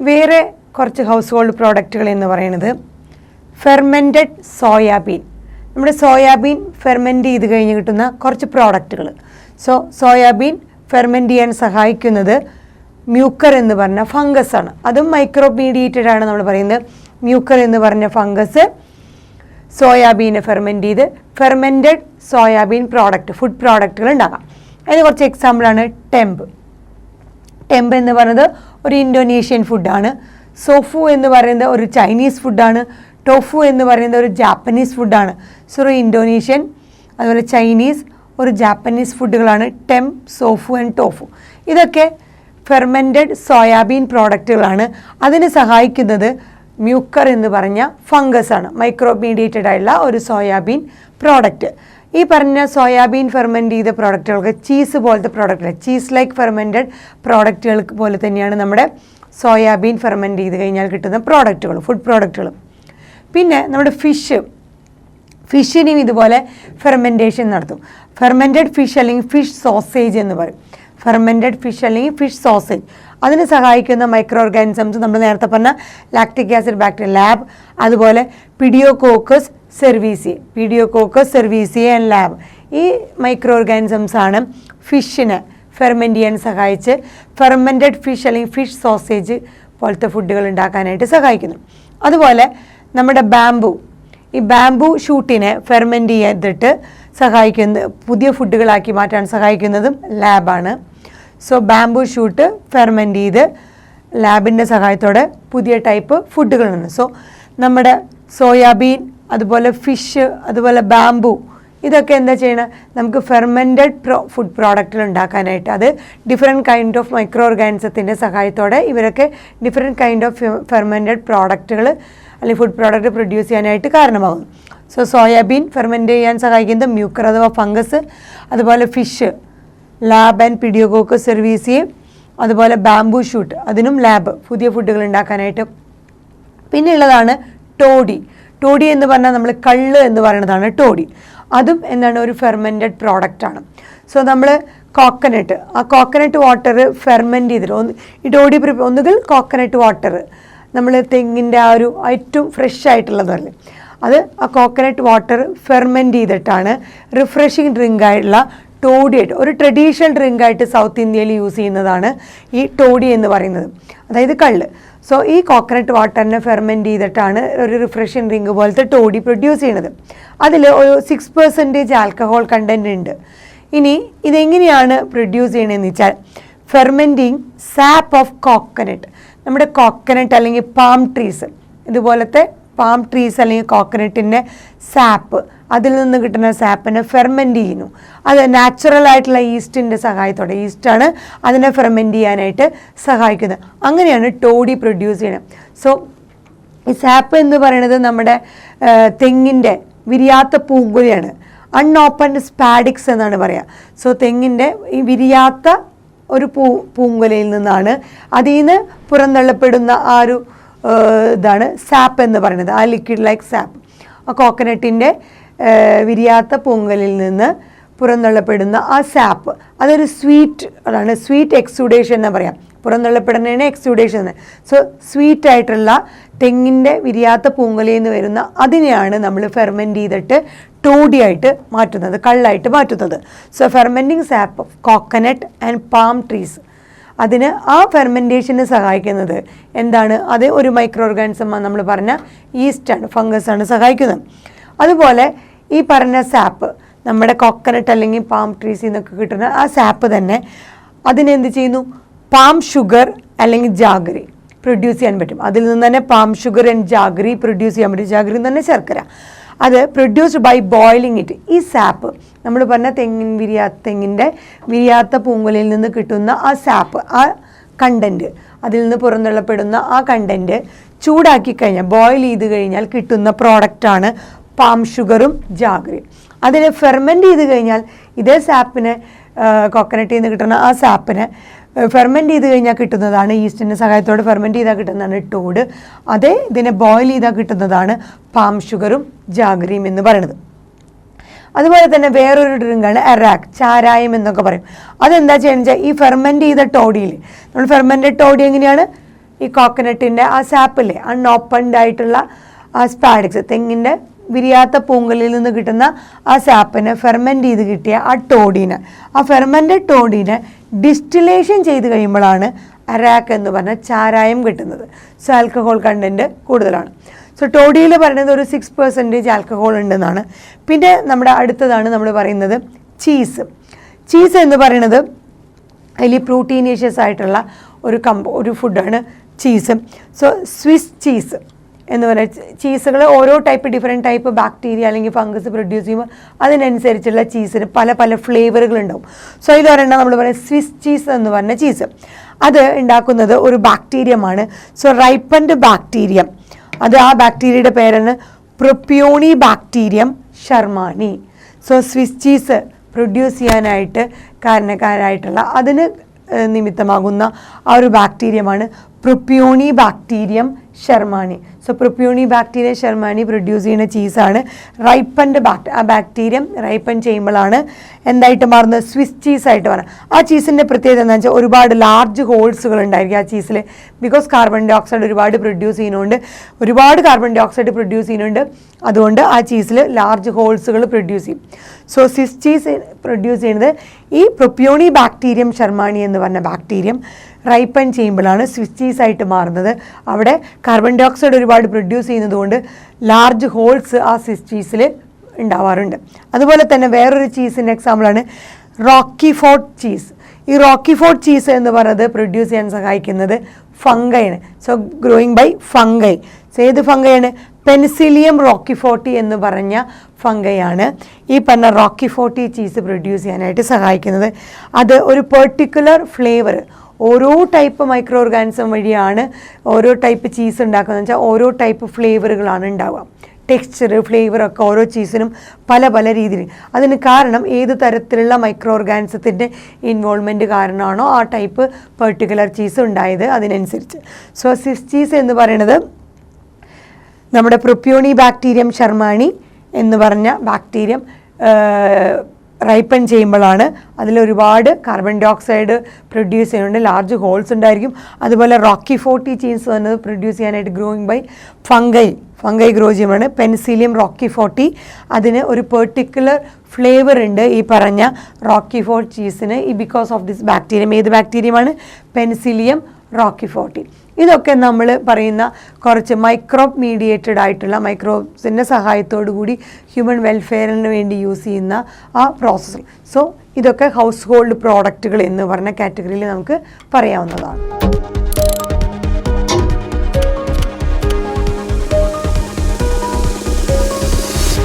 വേറെ കുറച്ച് house hold പ്രോഡക്റ്റുകൾ എന്ന് പറയുന്നത് ഫെർമെൻറ്റഡ് സോയാബീൻ. നമ്മുടെ സോയാബീൻ ഫെർമെൻറ്റ് ചെയ്ത് കഴിഞ്ഞ് കിട്ടുന്ന കുറച്ച് പ്രോഡക്റ്റുകൾ. സോയാബീൻ ഫെർമെൻറ്റ് ചെയ്യാൻ സഹായിക്കുന്നത് മ്യൂക്കർ എന്ന് പറഞ്ഞ ഫംഗസാണ്. അതും മൈക്രോമീഡിയേറ്റഡ് ആണ്. നമ്മൾ പറയുന്നത് മ്യൂക്കർ എന്ന് പറഞ്ഞ ഫംഗസ് സോയാബീനെ ഫെർമെൻറ്റ് ചെയ്ത് ഫെർമെൻറ്റഡ് സോയാബീൻ പ്രോഡക്റ്റ്, ഫുഡ് പ്രോഡക്റ്റുകൾ ഉണ്ടാക്കാം. അതിന് കുറച്ച് എക്സാമ്പിളാണ് ടെമ്പ്. ടെമ്പ് എന്ന് പറയുന്നത് ഒരു ഇന്തോനേഷ്യൻ ഫുഡാണ്. സോഫു എന്ന് പറയുന്നത് ഒരു ചൈനീസ് ഫുഡാണ്. ടോഫു എന്ന് പറയുന്നത് ഒരു ജാപ്പനീസ് ഫുഡാണ്. സോ ഒരു ഇന്തോനേഷ്യൻ, അതുപോലെ ചൈനീസ്, ഒരു ജാപ്പനീസ് ഫുഡുകളാണ് ടെമ്പ്, സോഫു ആൻഡ് ടോഫു. ഇതൊക്കെ ഫെർമെൻറ്റഡ് സോയാബീൻ പ്രോഡക്റ്റുകളാണ്. അതിന് സഹായിക്കുന്നത് മ്യൂക്കർ എന്ന് പറഞ്ഞ ഫംഗസാണ്, മൈക്രോമീഡിയേറ്റഡ് ആയിട്ടുള്ള ഒരു സോയാബീൻ പ്രോഡക്റ്റ്. ഈ പറഞ്ഞ സോയാബീൻ ഫെർമെൻറ്റ് ചെയ്ത പ്രോഡക്റ്റുകൾക്ക് ചീസ് പോലത്തെ പ്രോഡക്റ്റുകൾ, ചീസ് ലൈക്ക് ഫെർമെൻറ്റഡ് പ്രോഡക്റ്റുകൾക്ക് പോലെ തന്നെയാണ് നമ്മുടെ സോയാബീൻ ഫെർമെൻറ്റ് ചെയ്ത് കഴിഞ്ഞാൽ കിട്ടുന്ന പ്രോഡക്റ്റുകൾ, ഫുഡ് പ്രോഡക്റ്റുകൾ. പിന്നെ നമ്മുടെ ഫിഷിനെയും ഇതുപോലെ ഫെർമെൻറ്റേഷൻ നടത്തും. ഫെർമെൻറ്റഡ് ഫിഷ് അല്ലെങ്കിൽ ഫിഷ് സോസേജ് എന്ന് പറയും. ഫെർമെൻറ്റഡ് ഫിഷ് അല്ലെങ്കിൽ ഫിഷ് സോസേജ്, അതിന് സഹായിക്കുന്ന മൈക്രോ ഓർഗാനിസംസ് നമ്മൾ നേരത്തെ പറഞ്ഞ ലാക്റ്റിക് ആസിഡ് ബാക്ടീരിയ, ലാബ്, അതുപോലെ പിഡിയോകോക്കസ് സെർവീസിയെ ആൻഡ് ലാബ്. ഈ മൈക്രോ ഓർഗാനിസംസ് ആണ് ഫിഷിനെ ഫെർമെൻറ്റ് ചെയ്യാൻ സഹായിച്ച് ഫെർമെൻറ്റഡ് ഫിഷ് അല്ലെങ്കിൽ ഫിഷ് സോസേജ് പോലത്തെ ഫുഡുകൾ ഉണ്ടാക്കാനായിട്ട് സഹായിക്കുന്നു. അതുപോലെ നമ്മുടെ ഈ ബാംബു ഷൂട്ടിനെ ഫെർമെൻറ്റ് ചെയ്തിട്ട് സഹായിക്കുന്ന പുതിയ ഫുഡുകളാക്കി മാറ്റാൻ സഹായിക്കുന്നതും ലാബാണ്. സോ ബാംബു ഷൂട്ട് ഫെർമെൻറ്റ് ചെയ്ത് ലാബിൻ്റെ സഹായത്തോടെ പുതിയ ടൈപ്പ് ഫുഡുകളാണ്. സോ നമ്മുടെ സോയാബീൻ, അതുപോലെ ഫിഷ്, അതുപോലെ ബാംബു, ഇതൊക്കെ എന്താ ചെയ്യണം, നമുക്ക് ഫെർമെൻറ്റഡ് ഫുഡ് പ്രോഡക്റ്റുകൾ ഉണ്ടാക്കാനായിട്ട്, അത് ഡിഫറെൻറ്റ് കൈൻഡ് ഓഫ് മൈക്രോ ഓർഗാനിസത്തിൻ്റെ സഹായത്തോടെ ഇവരൊക്കെ ഡിഫറെൻറ്റ് കൈൻഡ് ഓഫ് ഫെർമെൻറ്റഡ് പ്രോഡക്റ്റുകൾ അല്ലെങ്കിൽ ഫുഡ് പ്രോഡക്റ്റ് പ്രൊഡ്യൂസ് ചെയ്യാനായിട്ട് കാരണമാകുന്നു. സോ സോയാബീൻ ഫെർമെൻറ്റ് ചെയ്യാൻ സഹായിക്കുന്നത് മ്യൂക്കർ അഥവാ ഫംഗസ്, അതുപോലെ ഫിഷ് ലാബ് ആൻഡ് പിഡിയോകോക്കസ് സെർവീസിയെ, അതുപോലെ ബാംബു ഷൂട്ട് അതിനും ലാബ്, പുതിയ ഫുഡുകൾ ഉണ്ടാക്കാനായിട്ട്. പിന്നെ ഉള്ളതാണ് ടോഡി. ടോഡി എന്ന് പറഞ്ഞാൽ നമ്മൾ കള്ള് എന്ന് പറയുന്നതാണ് ടോഡി. അതും എന്താണ്, ഒരു ഫെർമെൻറ്റഡ് പ്രോഡക്റ്റാണ്. സോ നമ്മൾ കോക്കനട്ട്, ആ കോക്കനട്ട് വാട്ടർ ഫെർമെൻറ്റ് ചെയ്തിട്ട് ഈ ടോഡി ഒന്നുകിൽ കോക്കനട്ട് വാട്ടർ, നമ്മൾ തെങ്ങിൻ്റെ ആ ഒരു ഏറ്റവും ഫ്രഷ് ആയിട്ടുള്ളതല്ലേ, അത് ആ കോക്കനട്ട് വാട്ടർ ഫെർമെൻറ്റ് ചെയ്തിട്ടാണ് റിഫ്രഷിങ് ഡ്രിങ്ക് ആയിട്ടുള്ള ടോഡിയായിട്ട്, ഒരു ട്രഡീഷണൽ ഡ്രിങ്കായിട്ട് സൗത്ത് ഇന്ത്യയിൽ യൂസ് ചെയ്യുന്നതാണ് ഈ ടോഡി എന്ന് പറയുന്നത്, അതായത് കള്ള്. സോ ഈ കോക്കനട്ട് വാട്ടറിനെ ഫെർമെൻറ്റ് ചെയ്തിട്ടാണ് ഒരു റിഫ്രഷിങ് ഡ്രിങ്ക് പോലത്തെ ടോഡി പ്രൊഡ്യൂസ് ചെയ്യുന്നത്. അതിൽ ഒരു 6% ആൽക്കഹോൾ കണ്ടൻറ്റ് ഉണ്ട്. ഇനി ഇതെങ്ങനെയാണ് പ്രൊഡ്യൂസ് ചെയ്യണമെന്ന് വെച്ചാൽ ഫെർമെൻറ്റിങ് സാപ്പ് ഓഫ് കോക്കനട്ട്. നമ്മുടെ കോക്കനട്ട് അല്ലെങ്കിൽ പാം ട്രീസ്, ഇതുപോലത്തെ പാം ട്രീസ് അല്ലെങ്കിൽ കോക്കനട്ടിൻ്റെ സാപ്പ്, അതിൽ നിന്ന് കിട്ടുന്ന സാപ്പിനെ ഫെർമെൻറ്റ് ചെയ്യുന്നു. അത് നാച്ചുറൽ ആയിട്ടുള്ള ഈസ്റ്റിൻ്റെ സഹായത്തോടെ, ഈസ്റ്റാണ് അതിനെ ഫെർമെൻറ്റ് ചെയ്യാനായിട്ട് സഹായിക്കുന്നത്. അങ്ങനെയാണ് ടോഡി പ്രൊഡ്യൂസ് ചെയ്യുന്നത്. സോ ഈ സാപ്പ് എന്ന് പറയുന്നത് നമ്മുടെ തെങ്ങിൻ്റെ വിരിയാത്ത പൂങ്കുലയാണ്, അൺഓപ്പൺഡ് സ്പാഡിക്സ് എന്നാണ് പറയുക. സോ തെങ്ങിൻ്റെ ഈ വിരിയാത്ത ഒരു പൂങ്കുലയിൽ നിന്നാണ്, അതിൽ നിന്ന് പുറന്തള്ളപ്പെടുന്ന ആ ഒരു ഇതാണ് സാപ്പ് എന്ന് പറയുന്നത്, ആ ലിക്വിഡ് ലൈക്ക് സാപ്പ്. ആ കോക്കനട്ടിൻ്റെ വിരിയാത്ത പൂങ്കലിൽ നിന്ന് പുറന്തള്ളപ്പെടുന്ന ആ സാപ്പ്, അതൊരു അതാണ് സ്വീറ്റ് എക്സുഡേഷൻ എന്ന് പറയാം. പുറന്തള്ളപ്പെടുന്നതിന് എക്സുഡേഷൻ എന്ന്. സോ സ്വീറ്റ് ആയിട്ടുള്ള തെങ്ങിൻ്റെ വിരിയാത്ത പൂങ്കലയിൽ നിന്ന് വരുന്ന അതിനെയാണ് നമ്മൾ ഫെർമെൻറ്റ് ചെയ്തിട്ട് ടോഡിയായിട്ട് മാറ്റുന്നത്, കള്ളായിട്ട് മാറ്റുന്നത്. So fermenting sap of coconut and palm trees, അതിന് ആ ഫെർമെൻറ്റേഷന് സഹായിക്കുന്നത് എന്താണ്, അത് ഒരു മൈക്രോ ഓർഗാനിസം നമ്മൾ പറഞ്ഞ ഈസ്റ്റാണ്, ഫംഗസാണ് സഹായിക്കുന്നത്. അതുപോലെ ഈ പറഞ്ഞ സാപ്പ്, നമ്മുടെ കോക്കനട്ട് അല്ലെങ്കിൽ പാം ട്രീസിൽ നിന്നൊക്കെ കിട്ടുന്ന ആ സാപ്പ് തന്നെ അതിനെന്ത് ചെയ്യുന്നു, പാം ഷുഗർ അല്ലെങ്കിൽ ജാഗറി പ്രൊഡ്യൂസ് ചെയ്യാൻ പറ്റും. അതിൽ നിന്ന് തന്നെ palm sugar and jaggery produce ചെയ്യാൻ പറ്റും. ജാഗറി എന്ന് തന്നെ ശർക്കര. അത് പ്രൊഡ്യൂസ്ഡ് ബൈ ബോയിലിംഗ് ഇറ്റ്. ഈ സാപ്പ് നമ്മൾ പറഞ്ഞ തെങ്ങിൻ്റെ വിരിയാത്ത പൂങ്കുലയിൽ നിന്ന് കിട്ടുന്ന ആ സാപ്പ്, ആ കണ്ടൻറ്റ്, അതിൽ നിന്ന് പുറന്തള്ളപ്പെടുന്ന ആ കണ്ടൻറ്റ് ചൂടാക്കി കഴിഞ്ഞാൽ, ബോയിൽ ചെയ്ത് കഴിഞ്ഞാൽ കിട്ടുന്ന പ്രോഡക്റ്റാണ് പാം ഷുഗറും ജാഗറിയും. അതിനെ ഫെർമെൻറ്റ് ചെയ്ത് കഴിഞ്ഞാൽ ഇതേ സാപ്പിനെ, കോക്കനട്ടിൽ നിന്ന് കിട്ടുന്ന ആ സാപ്പിനെ ഫെർമെൻറ്റ് ചെയ്ത് കഴിഞ്ഞാൽ കിട്ടുന്നതാണ്, ഈസ്റ്റിൻ്റെ സഹായത്തോടെ ഫെർമെൻറ്റ് ചെയ്താൽ കിട്ടുന്നതാണ് ടോഡ്. അതേ ഇതിനെ ബോയിൽ ചെയ്താൽ കിട്ടുന്നതാണ് പാം ഷുഗറും ജാഗറിയും എന്ന് പറയുന്നത്. അതുപോലെ തന്നെ വേറൊരു ഡ്രിങ്കാണ് എറാക്ക്, ചാരായം എന്നൊക്കെ പറയും. അതെന്താ ചെയ്യുന്നത് വെച്ചാൽ ഈ ഫെർമെൻറ്റ് ചെയ്ത ടോഡിയിൽ, നമ്മൾ ഫെർമെൻറ്റഡ് ടോഡി എങ്ങനെയാണ് ഈ കോക്കനട്ടിൻ്റെ ആ സാപ്പില്ലേ, അൺഓപ്പൺഡ് ആയിട്ടുള്ള ആ സ്പാഡിക്സ്, തെങ്ങിൻ്റെ വിരിയാത്ത പൂങ്കലിൽ നിന്ന് കിട്ടുന്ന ആ സാപ്പിനെ ഫെർമെൻറ്റ് ചെയ്ത് കിട്ടിയ ആ ടോഡീനെ, ആ ഫെർമെൻറ്റഡ് ടോഡീനെ ഡിസ്റ്റിലേഷൻ ചെയ്ത് കഴിയുമ്പോഴാണ് അരാക്ക് എന്ന് പറഞ്ഞ ചാരായം കിട്ടുന്നത്. സോ ആൽക്കഹോൾ കണ്ടൻറ്റ് കൂടുതലാണ്. സോ ടോഡിയിൽ പറയുന്നത് ഒരു 6% ആൽക്കഹോൾ ഉണ്ടെന്നാണ്. പിന്നെ നമ്മുടെ അടുത്തതാണ് നമ്മൾ പറയുന്നത് ചീസ്. ചീസ് എന്ന് പറയുന്നത് അതിൽ പ്രോട്ടീനേഷ്യസ് ആയിട്ടുള്ള ഒരു ഫുഡാണ് ചീസ്. സോ സ്വിസ് ചീസ് എന്ന് പറയുന്നത്, ചീസുകൾ ഓരോ ഡിഫറെൻറ്റ് ടൈപ്പ് ബാക്ടീരിയ അല്ലെങ്കിൽ ഫംഗസ് പ്രൊഡ്യൂസ് ചെയ്യുമ്പോൾ അതിനനുസരിച്ചുള്ള ചീസിന് പല പല ഫ്ലേവറുകൾ ഉണ്ടാവും. സോ ഇത് ഒരെണ്ണം നമ്മൾ പറയുന്നത് സ്വിസ് ചീസ് എന്ന് പറഞ്ഞ ചീസ്. അത് ഉണ്ടാക്കുന്നത് ഒരു ബാക്ടീരിയമാണ്. സോ റൈപ്പൻഡ് ബാക്ടീരിയം, അത് ആ ബാക്ടീരിയയുടെ പേരാണ് Propionibacterium shermanii. So Swiss cheese produce ചെയ്യാനായിട്ട് കാരണക്കാരായിട്ടുള്ള അതിന് നിമിത്തമാകുന്ന ആ ഒരു ബാക്ടീരിയമാണ് Propionibacterium shermanii. So propionibacteria shermanii produce ചെയ്യുന്ന ചീസാണ് റൈപ്പൻഡ് ആ ബാക്ടീരിയം റൈപ്പൻ ചെയ്യുമ്പോഴാണ് എന്തായിട്ട് മാറുന്നത്, സ്വിസ് ചീസായിട്ട് മാറുന്നത്. ആ ചീസിൻ്റെ പ്രത്യേകത എന്താണെന്ന് വെച്ചാൽ ഒരുപാട് ലാർജ് ഹോൾസുകൾ ഉണ്ടായിരിക്കും ആ ചീസിൽ. ബിക്കോസ് കാർബൺ ഡൈ ഓക്സൈഡ് ഒരുപാട് പ്രൊഡ്യൂസ് ചെയ്യുന്നുണ്ട്, അതുകൊണ്ട് ആ ചീസിൽ ലാർജ് ഹോൾസുകൾ പ്രൊഡ്യൂസ് ചെയ്യും. സോ സ്വിസ് ചീസ് പ്രൊഡ്യൂസ് ചെയ്യുന്നത് ഈ പ്രൊപ്യോണി ബാക്ടീരിയം ഷർമാനി എന്ന് പറഞ്ഞ ബാക്ടീരിയം റൈപ്പൻ ചെയ്യുമ്പോഴാണ് സ്വിസ് ചീസായിട്ട് മാറുന്നത്. അവിടെ കാർബൺ ഡൈ ഓക്സൈഡ് ഒരുപാട് പ്രൊഡ്യൂസ് ചെയ്യുന്നതുകൊണ്ട് ലാർജ് ഹോൾസ് ആ സ്വിസ് ചീസിൽ ഉണ്ടാവാറുണ്ട്. അതുപോലെ തന്നെ വേറൊരു ചീസിൻ്റെ എക്സാമ്പിളാണ് റോക്കി ഫോർട്ട് ചീസ്. ഈ റോക്കി ഫോർട്ട് ചീസ് എന്ന് പറയുന്നത് പ്രൊഡ്യൂസ് ചെയ്യാൻ സഹായിക്കുന്നത് ഫംഗൈയാണ്. So growing by fungi. So ഏത് ഫംഗൈയാണ്? പെൻസിലിയം റോക്കിഫോർട്ടി എന്ന് പറഞ്ഞ ഫംഗൈയാണ് ഈ പറഞ്ഞ റോക്കിഫോർട്ടി ചീസ് പ്രൊഡ്യൂസ് ചെയ്യാനായിട്ട് സഹായിക്കുന്നത്. അത് ഒരു പെർട്ടിക്കുലർ ഫ്ലേവർ, ഓരോ ടൈപ്പ് മൈക്രോ ഓർഗാനിസം വഴിയാണ് ഓരോ ടൈപ്പ് ചീസ് ഉണ്ടാക്കുന്നത് വെച്ചാൽ ഓരോ ടൈപ്പ് ഫ്ലേവറുകളാണ് ഉണ്ടാവുക. ടെക്സ്ചർ, ഫ്ലേവറൊക്കെ ഓരോ ചീസിനും പല പല രീതിയിൽ. അതിന് കാരണം ഏത് തരത്തിലുള്ള മൈക്രോ ഓർഗാനിസത്തിൻ്റെ ഇൻവോൾവ്മെൻറ്റ് കാരണമാണോ ആ ടൈപ്പ് പെർട്ടിക്കുലർ ചീസ് ഉണ്ടായത് അതിനനുസരിച്ച്. സോ സ്വിസ് ചീസ് എന്ന് പറയുന്നത് നമ്മുടെ പ്രൊപ്യോണി ബാക്ടീരിയം ഷർമാനി എന്ന് പറഞ്ഞ ബാക്ടീരിയം റൈപ്പൻ ചെയ്യുമ്പോഴാണ് അതിലൊരുപാട് കാർബൺ ഡൈ ഓക്സൈഡ് പ്രൊഡ്യൂസ് ചെയ്യുന്നുണ്ട്, ലാർജ് ഹോൾസ് ഉണ്ടായിരിക്കും. അതുപോലെ റോക്കി ഫോർട്ടി ചീസ് വന്നത് പ്രൊഡ്യൂസ് ചെയ്യാനായിട്ട് ഗ്രോയിങ് ബൈ ഫംഗൈ ഗ്രോ ചെയ്യുമ്പോൾ പെൻസിലിയം റോക്കി ഫോർട്ടി. അതിന് ഒരു പെർട്ടിക്കുലർ ഫ്ലേവർ ഉണ്ട് ഈ പറഞ്ഞ റോക്കി ഫോർട്ട് ചീസിന്. ഈ ബിക്കോസ് ഓഫ് ദിസ് ബാക്ടീരിയം, ഏത് ബാക്ടീരിയമാണ്? Penicillium Rocky forty. ഇതൊക്കെ നമ്മൾ പറയുന്ന കുറച്ച് മൈക്രോബ് മീഡിയേറ്റഡ് ആയിട്ടുള്ള മൈക്രോബ്സിൻ്റെ സഹായത്തോടു കൂടി ഹ്യൂമൻ വെൽഫെയറിന് വേണ്ടി യൂസ് ചെയ്യുന്ന ആ പ്രോസസ്സ്. സോ ഇതൊക്കെ ഹൗസ് ഹോൾഡ് പ്രോഡക്റ്റുകൾ എന്ന് പറഞ്ഞ കാറ്റഗറിയിൽ നമുക്ക് പറയാവുന്നതാണ്.